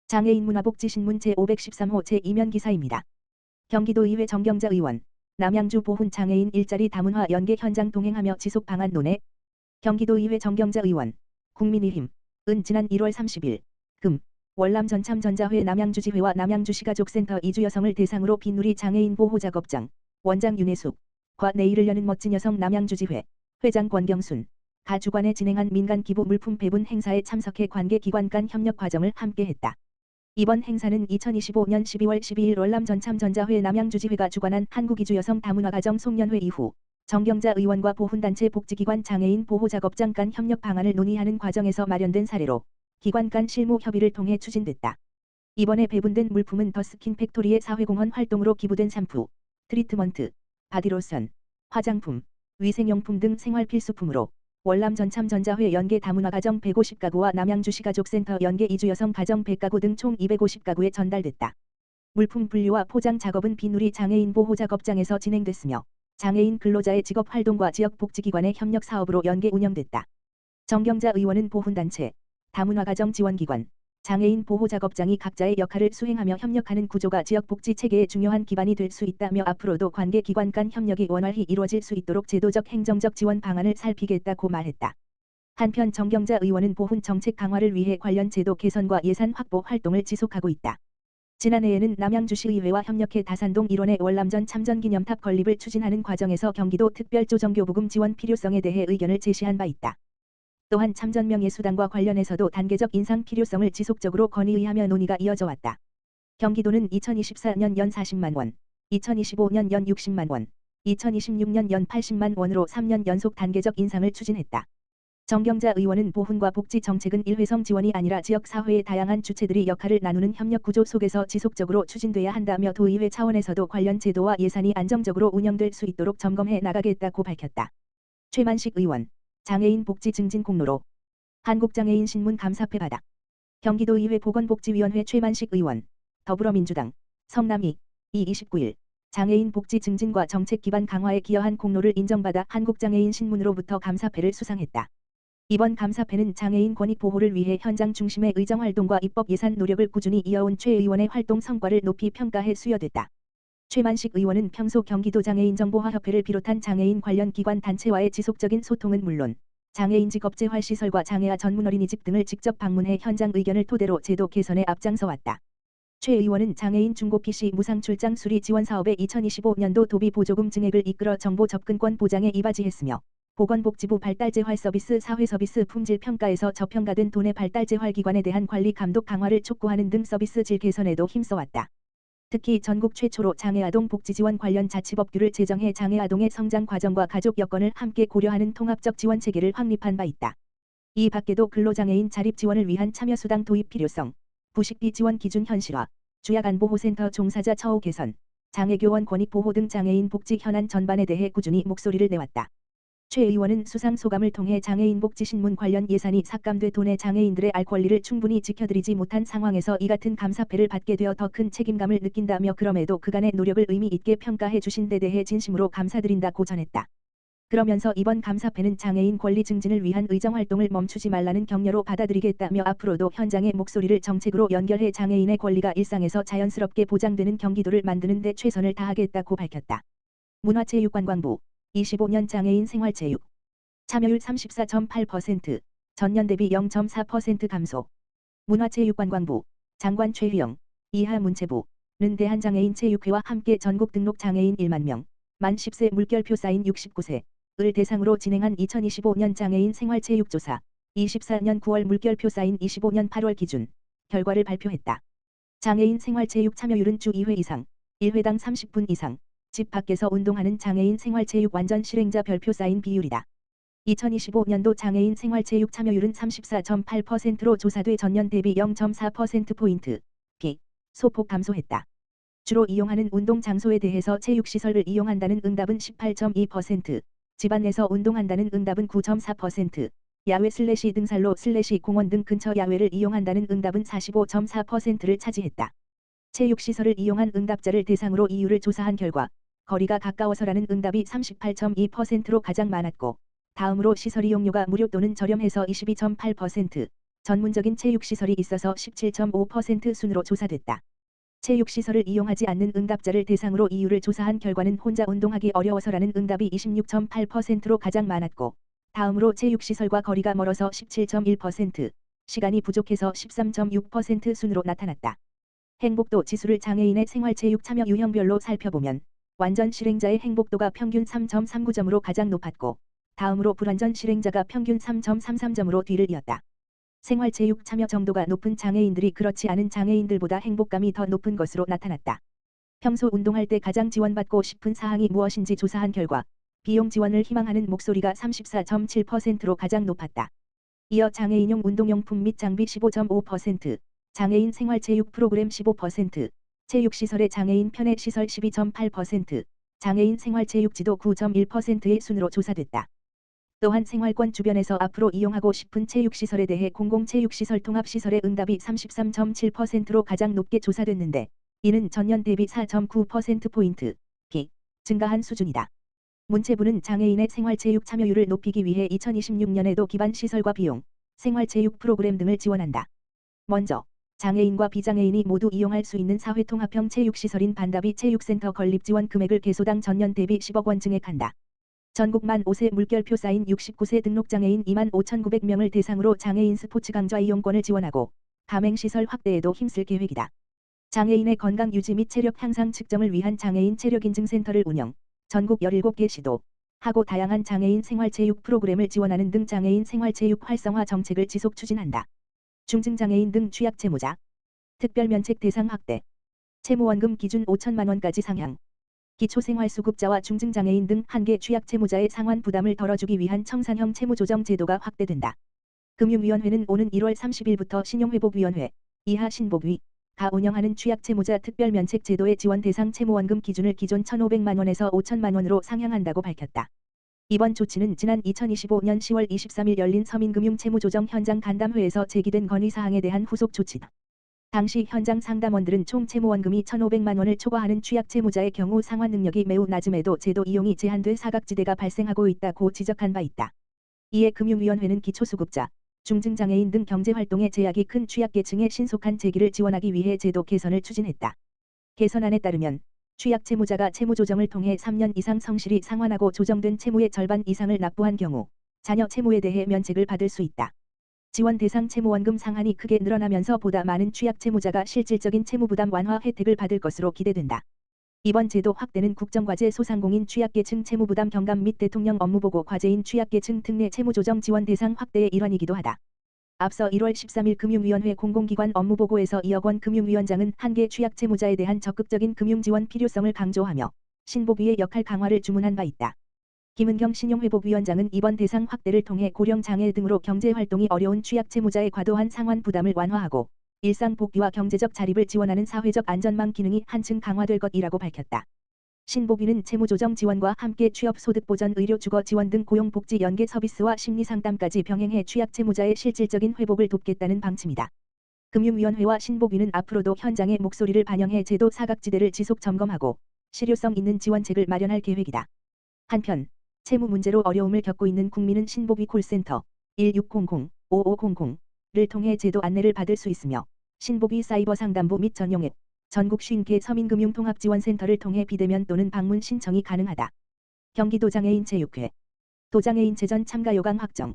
장애인 문화복지신문 제513호 제2면 기사입니다. 경기도의회 정경자 의원, 남양주 보훈 장애인 일자리 다문화 연계 현장 동행하며 지속 방안 논의. 경기도의회 정경자 의원, 국민의힘, 은 지난 1월 30일, 금, 월남 전참전자회 남양주지회와 남양주시가족센터 이주 여성을 대상으로 빈누리 장애인 보호작업장, 원장 윤혜숙, 과 내일을 여는 멋진 여성 남양주지회, 회장 권경순, 가 주관에 진행한 민간 기부 물품 배분 행사에 참석해 관계기관 간 협력 과정을 함께했다. 이번 행사는 2025년 12월 12일 월남 전참전자회 남양주지회가 주관한 한국이주여성 다문화가정 송년회 이후 정경자 의원과 보훈단체 복지기관 장애인 보호작업장 간 협력 방안을 논의하는 과정에서 마련된 사례로 기관 간 실무 협의를 통해 추진됐다. 이번에 배분된 물품은 더스킨 팩토리의 사회공헌 활동으로 기부된 샴푸, 트리트먼트, 바디로션, 화장품, 위생용품 등 생활필수품으로 월남 전참전자회 연계 다문화가정 150가구와 남양주시가족센터 연계 이주여성 가정 100가구 등 총 250가구에 전달됐다. 물품 분류와 포장 작업은 빈누리 장애인 보호작업장에서 진행됐으며 장애인 근로자의 직업활동과 지역복지기관의 협력 사업으로 연계 운영됐다. 정경자 의원은 보훈단체, 다문화가정 지원기관, 장애인 보호작업장이 각자의 역할을 수행하며 협력하는 구조가 지역복지체계의 중요한 기반이 될 수 있다며 앞으로도 관계기관 간 협력이 원활히 이루어질 수 있도록 제도적 행정적 지원 방안을 살피겠다고 말했다. 한편 정경자 의원은 보훈 정책 강화를 위해 관련 제도 개선과 예산 확보 활동을 지속하고 있다. 지난해에는 남양주시의회와 협력해 다산동 일원의 월남전 참전기념탑 건립을 추진하는 과정에서 경기도 특별조정교부금 지원 필요성에 대해 의견을 제시한 바 있다. 또한 참전명예수당과 관련해서도 단계적 인상 필요성을 지속적으로 건의하며 논의가 이어져 왔다. 경기도는 2024년 연 40만 원, 2025년 연 60만 원, 2026년 연 80만 원으로 3년 연속 단계적 인상을 추진했다. 정경자 의원은 보훈과 복지 정책은 일회성 지원이 아니라 지역사회의 다양한 주체들이 역할을 나누는 협력구조 속에서 지속적으로 추진돼야 한다며 도의회 차원에서도 관련 제도와 예산이 안정적으로 운영될 수 있도록 점검해 나가겠다고 밝혔다. 최만식 의원, 장애인 복지 증진 공로로 한국장애인 신문 감사패 받아. 경기도의회 보건복지위원회 최만식 의원, 더불어민주당, 성남이 29일 장애인 복지 증진과 정책 기반 강화에 기여한 공로를 인정받아 한국장애인 신문으로부터 감사패를 수상했다. 이번 감사패는 장애인 권익 보호를 위해 현장 중심의 의정활동과 입법 예산 노력을 꾸준히 이어온 최 의원의 활동 성과를 높이 평가해 수여됐다. 최만식 의원은 평소 경기도 장애인정보화협회를 비롯한 장애인 관련 기관 단체와의 지속적인 소통은 물론 장애인 직업재활시설과 장애아 전문 어린이집 등을 직접 방문해 현장 의견을 토대로 제도 개선에 앞장서 왔다. 최 의원은 장애인 중고 PC 무상 출장 수리 지원 사업의 2025년도 도비 보조금 증액을 이끌어 정보 접근권 보장에 이바지했으며 보건복지부 발달재활 서비스 사회 서비스 품질 평가에서 저평가된 도내 발달재활 기관에 대한 관리 감독 강화를 촉구하는 등 서비스 질 개선에도 힘써왔다. 특히 전국 최초로 장애아동 복지지원 관련 자치법규를 제정해 장애아동의 성장 과정과 가족 여건을 함께 고려하는 통합적 지원 체계를 확립한 바 있다. 이 밖에도 근로장애인 자립 지원을 위한 참여수당 도입 필요성, 부식비 지원 기준 현실화, 주약안보호센터 종사자 처우 개선, 장애교원 권익 보호 등 장애인 복지 현안 전반에 대해 꾸준히 목소리를 내왔다. 최 의원은 수상 소감을 통해 장애인 복지신문 관련 예산이 삭감돼 도내 장애인들의 알 권리를 충분히 지켜드리지 못한 상황에서 이 같은 감사패를 받게 되어 더 큰 책임감을 느낀다며 그럼에도 그간의 노력을 의미 있게 평가해 주신 데 대해 진심으로 감사드린다고 전했다. 그러면서 이번 감사패는 장애인 권리 증진을 위한 의정활동을 멈추지 말라는 격려로 받아들이겠다며 앞으로도 현장의 목소리를 정책으로 연결해 장애인의 권리가 일상에서 자연스럽게 보장되는 경기도를 만드는 데 최선을 다하겠다고 밝혔다. 문화체육관광부 25년 장애인 생활체육 참여율 34.8%, 전년 대비 0.4% 감소. 문화체육관광부 장관 최휘영, 이하 문체부는 대한장애인체육회와 함께 전국 등록 장애인 1만 명, 만 10세 물결표 쌓인 69세를 대상으로 진행한 2025년 장애인 생활체육조사, 24년 9월 물결표 쌓인 25년 8월 기준 결과를 발표했다. 장애인 생활체육 참여율은 주 2회 이상, 1회당 30분 이상, 집 밖에서 운동하는 장애인 생활체육 완전 실행자 별표 쌓인 비율이다. 2025년도 장애인 생활체육 참여율은 34.8%로 조사돼 전년 대비 0.4%포인트 소폭 감소했다. 주로 이용하는 운동 장소에 대해서 체육시설을 이용한다는 응답은 18.2%, 집안 내서 운동한다는 응답은 9.4%, 야외 등산로 공원 등 근처 야외를 이용한다는 응답은 45.4%를 차지했다. 체육시설을 이용한 응답자를 대상으로 이유를 조사한 결과 거리가 가까워서라는 응답이 38.2%로 가장 많았고 다음으로 시설 이용료가 무료 또는 저렴해서 22.8%, 전문적인 체육시설이 있어서 17.5% 순으로 조사됐다. 체육시설을 이용하지 않는 응답자를 대상으로 이유를 조사한 결과는 혼자 운동하기 어려워서라는 응답이 26.8%로 가장 많았고, 다음으로 체육시설과 거리가 멀어서 17.1%, 시간이 부족해서 13.6% 순으로 나타났다. 행복도 지수를 장애인의 생활체육 참여 유형별로 살펴보면 완전 실행자의 행복도가 평균 3.39점으로 가장 높았고, 다음으로 불완전 실행자가 평균 3.33점으로 뒤를 이었다. 생활체육 참여 정도가 높은 장애인들이 그렇지 않은 장애인들보다 행복감이 더 높은 것으로 나타났다. 평소 운동할 때 가장 지원받고 싶은 사항이 무엇인지 조사한 결과 비용 지원을 희망하는 목소리가 34.7%로 가장 높았다. 이어 장애인용 운동용품 및 장비 15.5%, 장애인 생활체육 프로그램 15%, 체육시설의 장애인 편의 시설 12.8%, 장애인 생활체육지도 9.1%의 순으로 조사됐다. 또한 생활권 주변에서 앞으로 이용하고 싶은 체육시설에 대해 공공체육시설 통합시설의 응답이 33.7%로 가장 높게 조사됐는데, 이는 전년 대비 4.9%포인트 증가한 수준이다. 문체부는 장애인의 생활체육 참여율을 높이기 위해 2026년에도 기반 시설과 비용, 생활체육 프로그램 등을 지원한다. 먼저 장애인과 비장애인이 모두 이용할 수 있는 사회통합형 체육시설인 반다비 체육센터 건립 지원 금액을 개소당 전년 대비 10억 원 증액한다. 전국 만 5세 물결표 쌓인 69세 등록장애인 25,900명을 대상으로 장애인 스포츠 강좌 이용권을 지원하고 가맹시설 확대에도 힘쓸 계획이다. 장애인의 건강 유지 및 체력 향상 측정을 위한 장애인 체력인증센터를 운영, 전국 17개 시도 하고 다양한 장애인 생활체육 프로그램을 지원하는 등 장애인 생활체육 활성화 정책을 지속 추진한다. 중증장애인 등 취약채무자, 특별면책 대상 확대, 채무원금 기준 5천만 원까지 상향, 기초생활수급자와 중증장애인 등 한계 취약채무자의 상환 부담을 덜어주기 위한 청산형 채무조정 제도가 확대된다. 금융위원회는 오는 1월 30일부터 신용회복위원회, 이하 신복위, 가 운영하는 취약채무자 특별면책 제도의 지원 대상 채무원금 기준을 기존 1,500만 원에서 5천만 원으로 상향한다고 밝혔다. 이번 조치는 지난 2025년 10월 23일 열린 서민금융채무조정 현장 간담회에서 제기된 건의사항에 대한 후속 조치다. 당시 현장 상담원들은 총 채무원금이 1,500만 원을 초과하는 취약채무자의 경우 상환 능력이 매우 낮음에도 제도 이용이 제한돼 사각지대가 발생하고 있다고 지적한 바 있다. 이에 금융위원회는 기초수급자, 중증장애인 등 경제활동에 제약이 큰 취약계층의 신속한 재기를 지원하기 위해 제도 개선을 추진했다. 개선안에 따르면 취약채무자가 채무조정을 통해 3년 이상 성실히 상환하고 조정된 채무의 절반 이상을 납부한 경우 자녀 채무에 대해 면책을 받을 수 있다. 지원 대상 채무원금 상한이 크게 늘어나면서 보다 많은 취약채무자가 실질적인 채무부담 완화 혜택을 받을 것으로 기대된다. 이번 제도 확대는 국정과제 소상공인 취약계층 채무부담 경감 및 대통령 업무보고 과제인 취약계층 특례 채무조정 지원 대상 확대의 일환이기도 하다. 앞서 1월 13일 금융위원회 공공기관 업무보고에서 이억원 금융위원장은 한계 취약채무자에 대한 적극적인 금융지원 필요성을 강조하며 신복위의 역할 강화를 주문한 바 있다. 김은경 신용회복위원장은 이번 대상 확대를 통해 고령장애 등으로 경제활동이 어려운 취약채무자의 과도한 상환 부담을 완화하고 일상 복귀와 경제적 자립을 지원하는 사회적 안전망 기능이 한층 강화될 것이라고 밝혔다. 신복위는 채무조정 지원과 함께 취업소득보전 의료주거 지원 등 고용복지 연계 서비스와 심리상담까지 병행해 취약채무자의 실질적인 회복을 돕겠다는 방침이다. 금융위원회와 신복위는 앞으로도 현장의 목소리를 반영해 제도 사각지대를 지속 점검하고 실효성 있는 지원책을 마련할 계획이다. 한편 채무 문제로 어려움을 겪고 있는 국민은 신복위 콜센터 1600-5500를 통해 제도 안내를 받을 수 있으며 신복위 사이버 상담부 및 전용 앱 전국 50개 서민금융통합지원센터를 통해 비대면 또는 방문 신청이 가능하다. 경기도 장애인 체육회 도장애인 체전 참가 요강 확정.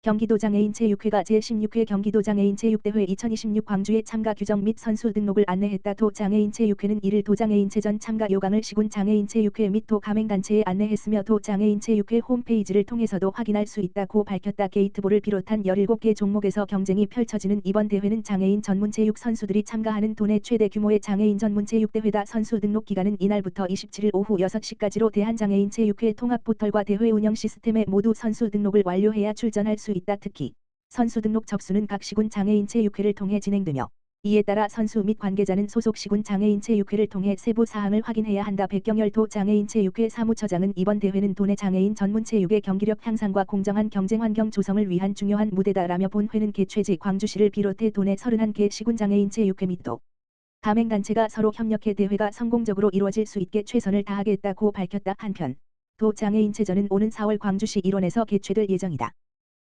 경기도 장애인 체육회가 제16회 경기도 장애인 체육대회 2026 광주에 참가 규정 및 선수 등록을 안내했다. 도 장애인 체육회는 이를 도장애인 체전 참가 요강을 시군 장애인 체육회 및 도 가맹단체에 안내했으며 도 장애인 체육회 홈페이지를 통해서도 확인할 수 있다고 밝혔다. 게이트볼을 비롯한 17개 종목에서 경쟁이 펼쳐지는 이번 대회는 장애인 전문 체육 선수들이 참가하는 도내 최대 규모의 장애인 전문 체육대회다. 선수 등록 기간은 이날부터 27일 오후 6시까지로 대한장애인 체육회 통합 포털과 대회 운영 시스템에 모두 선수 등록을 완료해야 출전할 수 있다. 특히 선수 등록 접수는 각 시군 장애인 체육회를 통해 진행되며 이에 따라 선수 및 관계자는 소속 시군 장애인 체육회를 통해 세부 사항을 확인해야 한다. 백경열 도 장애인 체육회 사무처장은 이번 대회는 도내 장애인 전문 체육의 경기력 향상과 공정한 경쟁 환경 조성을 위한 중요한 무대다라며 본회는 개최지 광주시를 비롯해 도내 31개 시군 장애인 체육회 및 도 가맹단체가 서로 협력해 대회가 성공적으로 이루어질 수 있게 최선을 다하겠다고 밝혔다. 한편 도 장애인 체전은 오는 4월 광주시 일원에서 개최될 예정이다.